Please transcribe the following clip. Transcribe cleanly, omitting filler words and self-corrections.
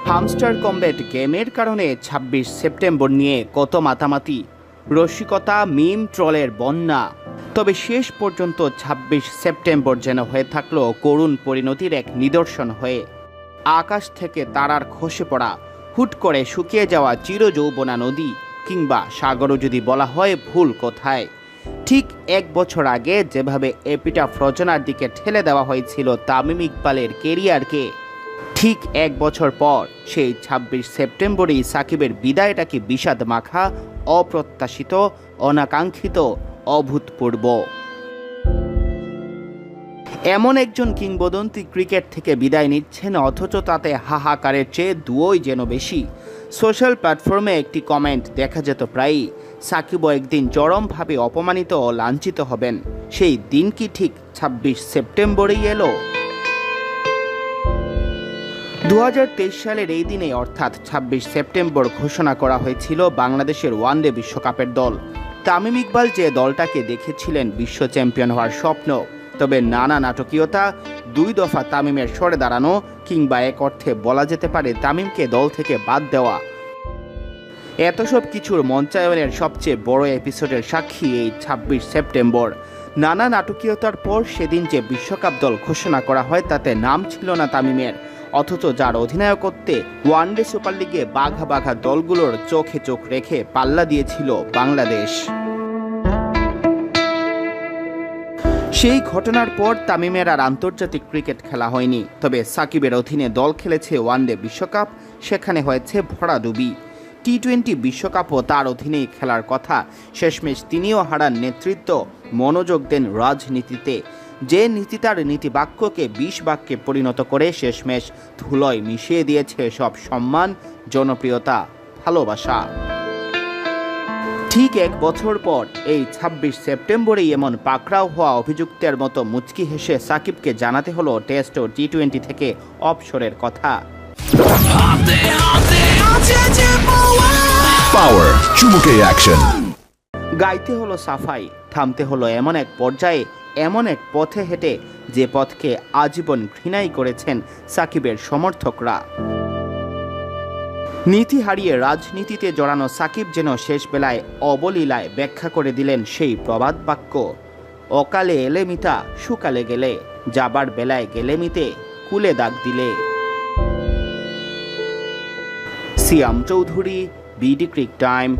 Hamster combat গেমের কারণে ২৬ September নিয়ে কত মাতামাতি, রসিকতা, মিম, ট্রলের বন্যা। তবে শেষ পর্যন্ত ২৬ সেপ্টেম্বর যেন হয়ে থাকলো করুণ পরিণতির এক নিদর্শন হয়ে। আকাশ থেকে তারার খসে পড়া, হুট করে শুকিয়ে যাওয়া চিরযৌবনা নদী কিংবা সাগরও যদি বলা হয় ভুল কোথায়। ঠিক এক বছর আগে যেভাবে এপিটাফ রচনার দিকে ঠেলে দেওয়া হয়েছিল তামিম ইকবালের কেরিয়ারকে, ঠিক এক বছর পর সেই ২৬ সেপ্টেম্বরেই সাকিবের বিদায়টা কি বিষাদ মাখা, অপ্রত্যাশিত, অনাকাঙ্ক্ষিত, অভূতপূর্ব। এমন একজন কিংবদন্তি ক্রিকেট থেকে বিদায় নিচ্ছেন, অথচ তাতে হাহাকারের চেয়ে দুয়োই যেন বেশি। সোশ্যাল প্ল্যাটফর্মে একটি কমেন্ট দেখা যেত প্রায়ই, সাকিবও একদিন চরমভাবে অপমানিত ও লাঞ্ছিত হবেন। সেই দিন কি ঠিক ২৬ সেপ্টেম্বরেই এলো? ২০২৩ সালের এই দিনে অর্থাৎ ২৬ সেপ্টেম্বর ঘোষণা করা হয়েছিল বাংলাদেশের ওয়ানডে বিশ্বকাপের দল। তামিম ইকবাল যে দলটাকে দেখেছিলেন বিশ্ব চ্যাম্পিয়ন হওয়ার স্বপ্ন, তবে নানা নাটকীয়তা, ২ দফা তামিমের সরে দাঁড়ানো কিংবা এক অর্থে বলা যেতে পারে তামিমকে দল থেকে বাদ দেওয়া, এত সব কিছুর মঞ্চায়নের সবচেয়ে বড় এপিসোডের সাক্ষী এই ২৬ সেপ্টেম্বর। নানা নাটকীয়তার পর সেদিন যে বিশ্বকাপ দল ঘোষণা করা হয় তাতে নাম ছিল না তামিমের, অথচ যার অধিনায়কত্বে ওয়ানডে সুপার লিগে বাঘা বাঘা দলগুলোর চোখে চোখ রেখে পাল্লা দিয়েছিল বাংলাদেশ। সেই ঘটনার পর তামিমের আর আন্তর্জাতিক ক্রিকেট খেলা হয়নি, তবে সাকিবের অধীনে দল খেলেছে ওয়ানডে বিশ্বকাপ, সেখানে হয়েছে ভরাডুবি। টি-20 বিশ্বকাপও তার অধীনেই খেলার কথা, শেষমেশ তিনিও হারান নেতৃত্ব, মনোযোগ দেন রাজনীতিতে, যে নীতি তার নীতিবাক্যকে ২০ বাক্যে পরিণত করে শেষমেশ ধুলোয় মিশিয়ে দিয়েছে সব সম্মান, জনপ্রিয়তা, ভালোবাসা। ঠিক এক বছর পর এই ২৬ সেপ্টেম্বরেই এমন পাকড়াও হওয়া অভিযুক্তের মতো মুচকি হেসে সাকিবকে জানাতে হলো টেস্ট ও টি-20 থেকে অবসরের কথা। পাওয়ার চুমুকে অ্যাকশন গাইতে হলো সাফাই, থামতে হলো এমন এক পর্যায়ে, এমন এক পথে হেঁটে যে পথকে আজীবন ঘৃণাই করেছেন সাকিবের সমর্থকরা। নীতি হারিয়ে রাজনীতিতে জড়ানো সাকিব যেন শেষ বেলায় অবলীলায় ব্যাখ্যা করে দিলেন সেই প্রবাদ বাক্য, অকালে এলে মিতা সুকালে গেলে, যাবার বেলায় গেলে মিতে কুলে দাগ দিলে। সিয়াম চৌধুরী, বিডি ক্রিক টাইম।